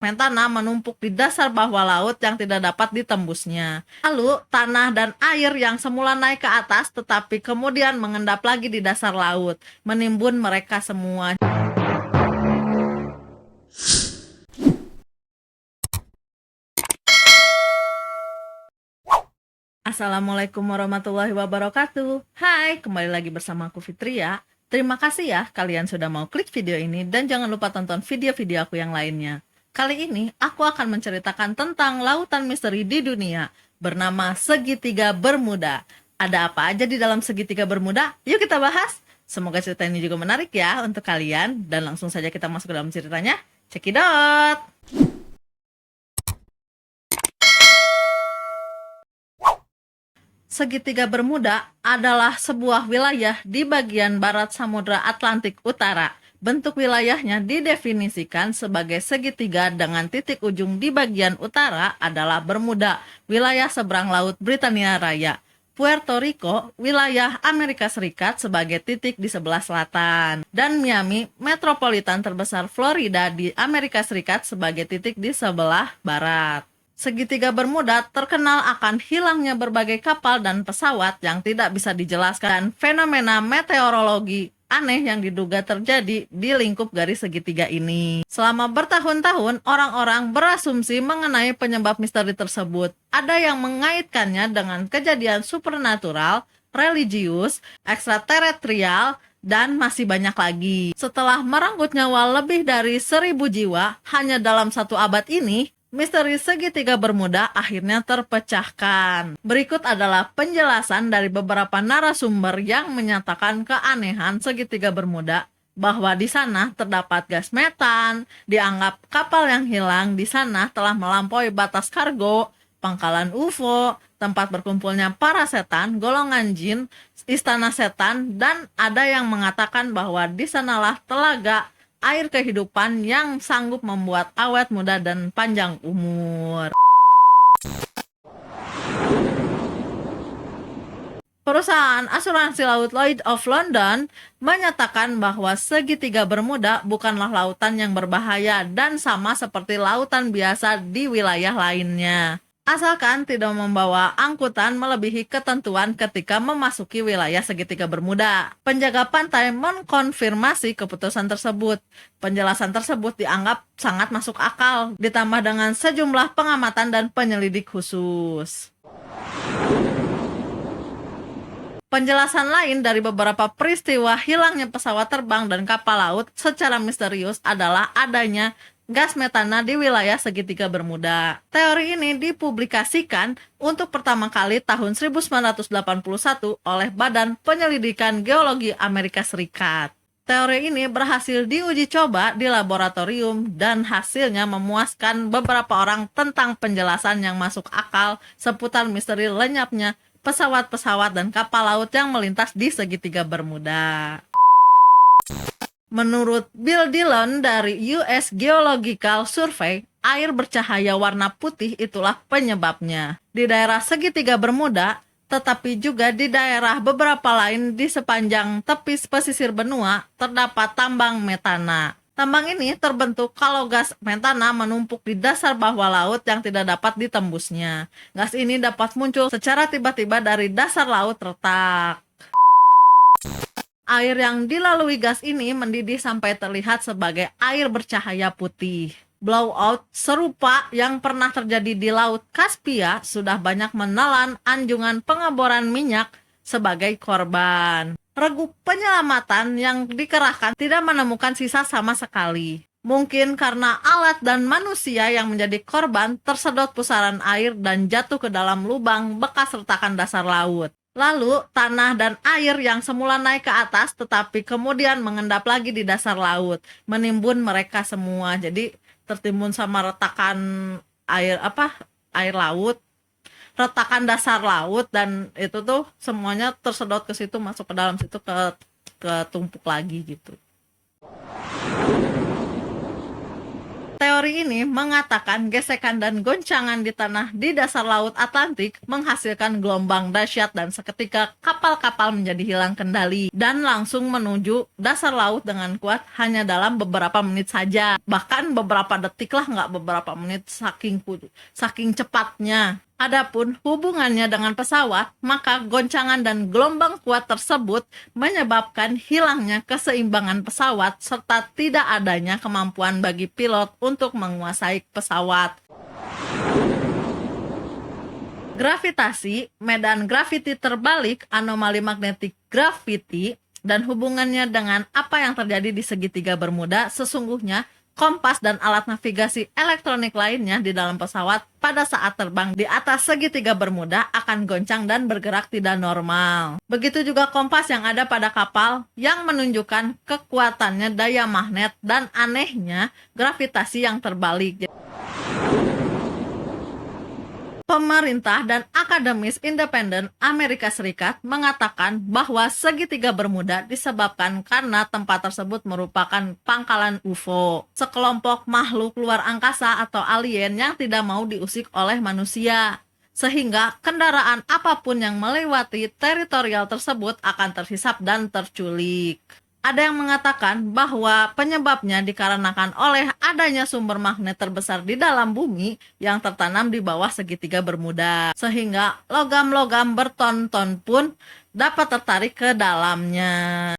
Metana menumpuk di dasar bawah laut yang tidak dapat ditembusnya. Lalu, tanah dan air yang semula naik ke atas tetapi kemudian mengendap lagi di dasar laut, menimbun mereka semua. Assalamualaikum warahmatullahi wabarakatuh. Hai, kembali lagi bersama aku Fitria. Terima kasih ya kalian sudah mau klik video ini dan jangan lupa tonton video-video aku yang lainnya. Kali ini aku akan menceritakan tentang lautan misteri di dunia bernama Segitiga Bermuda. Ada apa aja di dalam Segitiga Bermuda? Yuk kita bahas. Semoga cerita ini juga menarik ya untuk kalian dan langsung saja kita masuk ke dalam ceritanya. Cekidot! Segitiga Bermuda adalah sebuah wilayah di bagian barat Samudra Atlantik Utara. Bentuk wilayahnya didefinisikan sebagai segitiga dengan titik ujung di bagian utara adalah Bermuda, wilayah seberang laut Britania Raya. Puerto Rico, wilayah Amerika Serikat sebagai titik di sebelah selatan. Dan Miami, metropolitan terbesar Florida di Amerika Serikat sebagai titik di sebelah barat. Segitiga Bermuda terkenal akan hilangnya berbagai kapal dan pesawat yang tidak bisa dijelaskan, fenomena meteorologi aneh yang diduga terjadi di lingkup garis segitiga ini. Selama bertahun-tahun, orang-orang berasumsi mengenai penyebab misteri tersebut. Ada yang mengaitkannya dengan kejadian supernatural, religius, ekstraterestrial, dan masih banyak lagi. Setelah merenggut nyawa lebih dari 1.000 jiwa hanya dalam satu abad ini, misteri segitiga Bermuda akhirnya terpecahkan. Berikut adalah penjelasan dari beberapa narasumber yang menyatakan keanehan segitiga Bermuda, bahwa di sana terdapat gas metan, dianggap kapal yang hilang di sana telah melampaui batas kargo, pangkalan UFO, tempat berkumpulnya para setan, golongan jin, istana setan, dan ada yang mengatakan bahwa di sanalah telaga air kehidupan yang sanggup membuat awet muda dan panjang umur. Perusahaan asuransi laut Lloyd's of London menyatakan bahwa segitiga Bermuda bukanlah lautan yang berbahaya dan sama seperti lautan biasa di wilayah lainnya, asalkan tidak membawa angkutan melebihi ketentuan ketika memasuki wilayah segitiga Bermuda. Penjaga pantai mengkonfirmasi keputusan tersebut. Penjelasan tersebut dianggap sangat masuk akal, ditambah dengan sejumlah pengamatan dan penyelidik khusus. Penjelasan lain dari beberapa peristiwa hilangnya pesawat terbang dan kapal laut secara misterius adalah adanya gas metana di wilayah segitiga Bermuda. Teori ini dipublikasikan untuk pertama kali tahun 1981 oleh Badan Penyelidikan Geologi Amerika Serikat. Teori ini berhasil diuji coba di laboratorium dan hasilnya memuaskan beberapa orang tentang penjelasan yang masuk akal seputar misteri lenyapnya pesawat-pesawat dan kapal laut yang melintas di segitiga Bermuda. Menurut Bill Dillon dari US Geological Survey, air bercahaya warna putih itulah penyebabnya. Di daerah segitiga Bermuda, tetapi juga di daerah beberapa lain di sepanjang tepi pesisir benua, terdapat tambang metana. Tambang ini terbentuk kalau gas metana menumpuk di dasar bawah laut yang tidak dapat ditembusnya. Gas ini dapat muncul secara tiba-tiba dari dasar laut retak. Air yang dilalui gas ini mendidih sampai terlihat sebagai air bercahaya putih. Blowout serupa yang pernah terjadi di Laut Kaspia sudah banyak menelan anjungan pengeboran minyak sebagai korban. Regu penyelamatan yang dikerahkan tidak menemukan sisa sama sekali. Mungkin karena alat dan manusia yang menjadi korban tersedot pusaran air dan jatuh ke dalam lubang bekas retakan dasar laut. Lalu, tanah dan air yang semula naik ke atas tetapi kemudian mengendap lagi di dasar laut, menimbun mereka semua. Jadi tertimbun sama retakan air laut, retakan dasar laut, dan itu tuh semuanya tersedot ke situ, masuk ke dalam situ, ke tumpuk lagi gitu. Teori ini mengatakan gesekan dan goncangan di tanah di dasar Laut Atlantik menghasilkan gelombang dahsyat dan seketika kapal-kapal menjadi hilang kendali dan langsung menuju dasar laut dengan kuat hanya dalam beberapa menit saja. Bahkan beberapa detik lah, nggak beberapa menit, saking cepatnya. Adapun hubungannya dengan pesawat, maka goncangan dan gelombang kuat tersebut menyebabkan hilangnya keseimbangan pesawat serta tidak adanya kemampuan bagi pilot untuk menguasai pesawat. Gravitasi, medan graviti terbalik, anomali magnetic gravity, dan hubungannya dengan apa yang terjadi di segitiga Bermuda, sesungguhnya kompas dan alat navigasi elektronik lainnya di dalam pesawat pada saat terbang di atas segitiga Bermuda akan goncang dan bergerak tidak normal. Begitu juga kompas yang ada pada kapal yang menunjukkan kekuatannya daya magnet dan anehnya gravitasi yang terbalik. Pemerintah dan akademis independen Amerika Serikat mengatakan bahwa segitiga Bermuda disebabkan karena tempat tersebut merupakan pangkalan UFO, sekelompok makhluk luar angkasa atau alien yang tidak mau diusik oleh manusia, sehingga kendaraan apapun yang melewati teritorial tersebut akan terhisap dan terculik. Ada yang mengatakan bahwa penyebabnya dikarenakan oleh adanya sumber magnet terbesar di dalam bumi yang tertanam di bawah segitiga Bermuda, sehingga logam-logam berton-ton pun dapat tertarik ke dalamnya.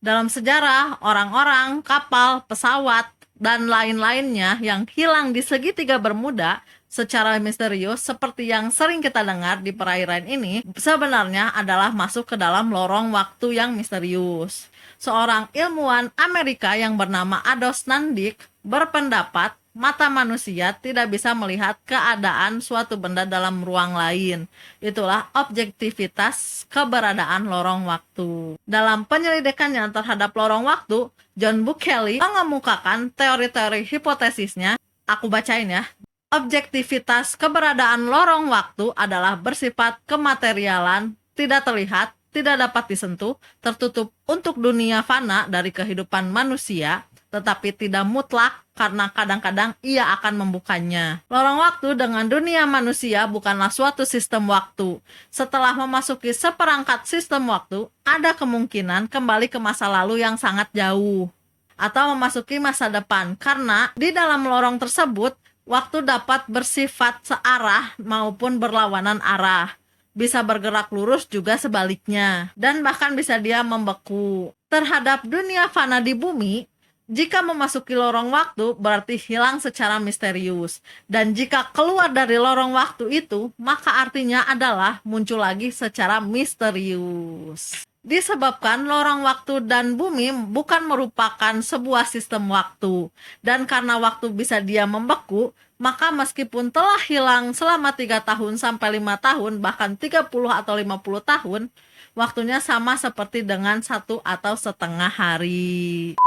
Dalam sejarah, orang-orang, kapal, pesawat, dan lain-lainnya yang hilang di segitiga Bermuda secara misterius seperti yang sering kita dengar di perairan ini sebenarnya adalah masuk ke dalam lorong waktu yang misterius. Seorang ilmuwan Amerika yang bernama Ados Nandik berpendapat mata manusia tidak bisa melihat keadaan suatu benda dalam ruang lain. Itulah objektivitas keberadaan lorong waktu. Dalam penyelidikannya terhadap lorong waktu, John Buckley mengemukakan teori-teori hipotesisnya. Aku bacain ya. Objektivitas keberadaan lorong waktu adalah bersifat kematerialan, tidak terlihat, tidak dapat disentuh, tertutup untuk dunia fana dari kehidupan manusia, tetapi tidak mutlak karena kadang-kadang ia akan membukanya. Lorong waktu dengan dunia manusia bukanlah suatu sistem waktu. Setelah memasuki seperangkat sistem waktu, ada kemungkinan kembali ke masa lalu yang sangat jauh, atau memasuki masa depan, karena di dalam lorong tersebut, waktu dapat bersifat searah maupun berlawanan arah. Bisa bergerak lurus juga sebaliknya. Dan bahkan bisa dia membeku. Terhadap dunia fana di bumi, jika memasuki lorong waktu berarti hilang secara misterius. Dan jika keluar dari lorong waktu itu, maka artinya adalah muncul lagi secara misterius. Disebabkan lorong waktu dan bumi bukan merupakan sebuah sistem waktu. Dan karena waktu bisa dia membeku, maka meskipun telah hilang selama 3 tahun sampai 5 tahun, bahkan 30 atau 50 tahun, waktunya sama seperti dengan 1 atau setengah hari.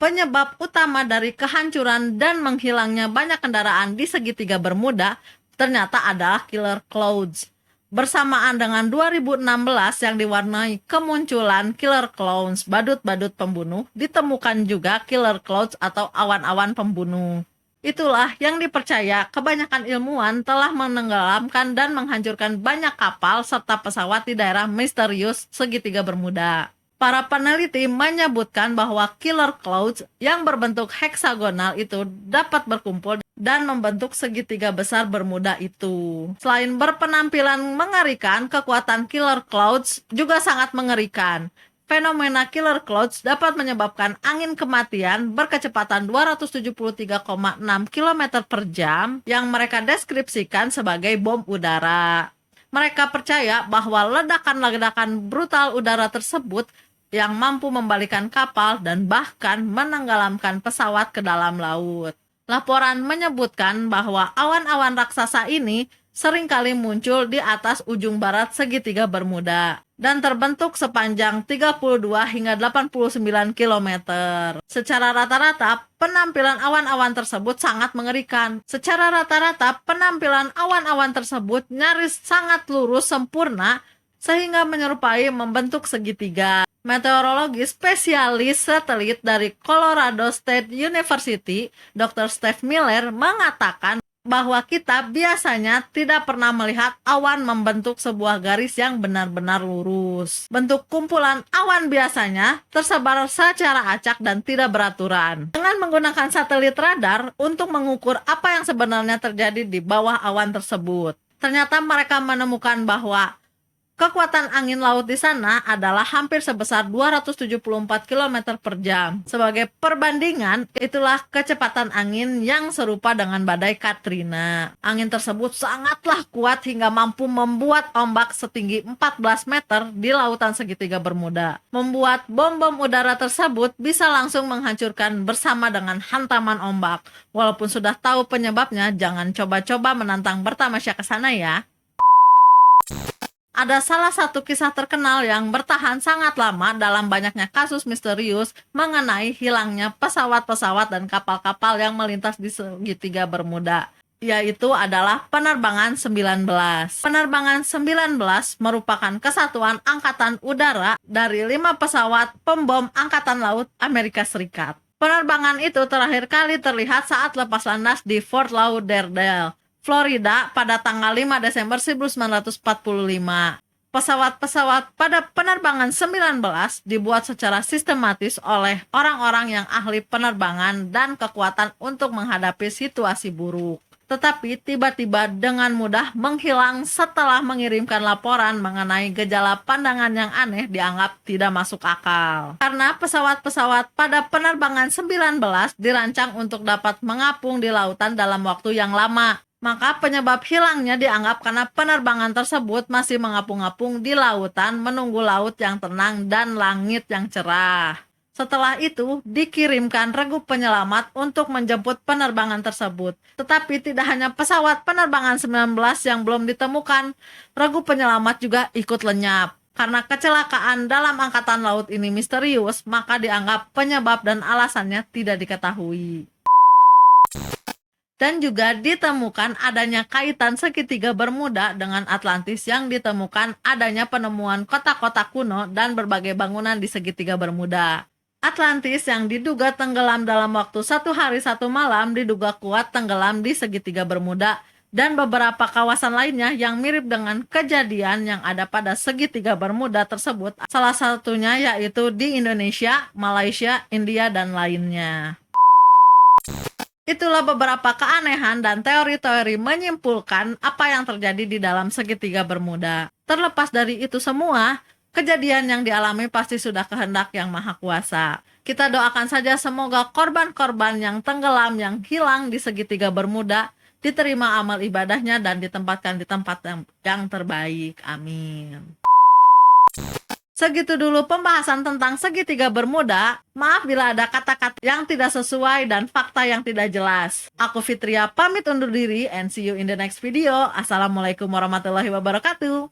Penyebab utama dari kehancuran dan menghilangnya banyak kendaraan di segitiga Bermuda ternyata adalah killer clouds. Bersamaan dengan 2016 yang diwarnai kemunculan killer clouds, badut-badut pembunuh, ditemukan juga killer clouds atau awan-awan pembunuh. Itulah yang dipercaya kebanyakan ilmuwan telah menenggelamkan dan menghancurkan banyak kapal serta pesawat di daerah misterius segitiga Bermuda. Para peneliti menyebutkan bahwa killer clouds yang berbentuk heksagonal itu dapat berkumpul dan membentuk segitiga besar Bermuda itu. Selain berpenampilan mengerikan, kekuatan killer clouds juga sangat mengerikan. Fenomena killer clouds dapat menyebabkan angin kematian berkecepatan 273,6 km per jam yang mereka deskripsikan sebagai bom udara. Mereka percaya bahwa ledakan-ledakan brutal udara tersebut yang mampu membalikan kapal dan bahkan menenggelamkan pesawat ke dalam laut. Laporan menyebutkan bahwa awan-awan raksasa ini seringkali muncul di atas ujung barat segitiga Bermuda dan terbentuk sepanjang 32 hingga 89 km. Secara rata-rata, penampilan awan-awan tersebut sangat mengerikan. Secara rata-rata, penampilan awan-awan tersebut nyaris sangat lurus sempurna sehingga menyerupai membentuk segitiga. Meteorologi spesialis satelit dari Colorado State University, Dr. Steve Miller, mengatakan bahwa kita biasanya tidak pernah melihat awan membentuk sebuah garis yang benar-benar lurus. Bentuk kumpulan awan biasanya tersebar secara acak dan tidak beraturan. Dengan menggunakan satelit radar untuk mengukur apa yang sebenarnya terjadi di bawah awan tersebut, ternyata mereka menemukan bahwa kekuatan angin laut di sana adalah hampir sebesar 274 km per jam. Sebagai perbandingan, itulah kecepatan angin yang serupa dengan badai Katrina. Angin tersebut sangatlah kuat hingga mampu membuat ombak setinggi 14 meter di lautan segitiga Bermuda. Membuat bom-bom udara tersebut bisa langsung menghancurkan bersama dengan hantaman ombak. Walaupun sudah tahu penyebabnya, jangan coba-coba menantang bertamasya ke sana ya. Ada salah satu kisah terkenal yang bertahan sangat lama dalam banyaknya kasus misterius mengenai hilangnya pesawat-pesawat dan kapal-kapal yang melintas di segitiga Bermuda, yaitu adalah penerbangan 19. Penerbangan 19 merupakan kesatuan angkatan udara dari 5 pesawat pembom angkatan laut Amerika Serikat. Penerbangan itu terakhir kali terlihat saat lepas landas di Fort Lauderdale, Florida pada tanggal 5 Desember 1945. Pesawat-pesawat pada penerbangan 19 dibuat secara sistematis oleh orang-orang yang ahli penerbangan dan kekuatan untuk menghadapi situasi buruk. Tetapi tiba-tiba dengan mudah menghilang setelah mengirimkan laporan mengenai gejala pandangan yang aneh dianggap tidak masuk akal. Karena pesawat-pesawat pada penerbangan 19 dirancang untuk dapat mengapung di lautan dalam waktu yang lama. Maka penyebab hilangnya dianggap karena penerbangan tersebut masih mengapung-apung di lautan menunggu laut yang tenang dan langit yang cerah. Setelah itu, dikirimkan regu penyelamat untuk menjemput penerbangan tersebut. Tetapi tidak hanya pesawat penerbangan 19 yang belum ditemukan, regu penyelamat juga ikut lenyap. Karena kecelakaan dalam angkatan laut ini misterius, maka dianggap penyebab dan alasannya tidak diketahui. Dan juga ditemukan adanya kaitan segitiga Bermuda dengan Atlantis yang ditemukan adanya penemuan kota-kota kuno dan berbagai bangunan di segitiga Bermuda. Atlantis yang diduga tenggelam dalam waktu 1 hari 1 malam diduga kuat tenggelam di segitiga Bermuda dan beberapa kawasan lainnya yang mirip dengan kejadian yang ada pada segitiga Bermuda tersebut. Salah satunya yaitu di Indonesia, Malaysia, India, dan lainnya. Itulah beberapa keanehan dan teori-teori menyimpulkan apa yang terjadi di dalam segitiga Bermuda. Terlepas dari itu semua, kejadian yang dialami pasti sudah kehendak Yang Maha Kuasa. Kita doakan saja semoga korban-korban yang tenggelam, yang hilang di segitiga Bermuda, diterima amal ibadahnya dan ditempatkan di tempat yang terbaik. Amin. Segitu dulu pembahasan tentang segitiga Bermuda. Maaf bila ada kata-kata yang tidak sesuai dan fakta yang tidak jelas. Aku Fitria pamit undur diri and see you in the next video. Assalamualaikum warahmatullahi wabarakatuh.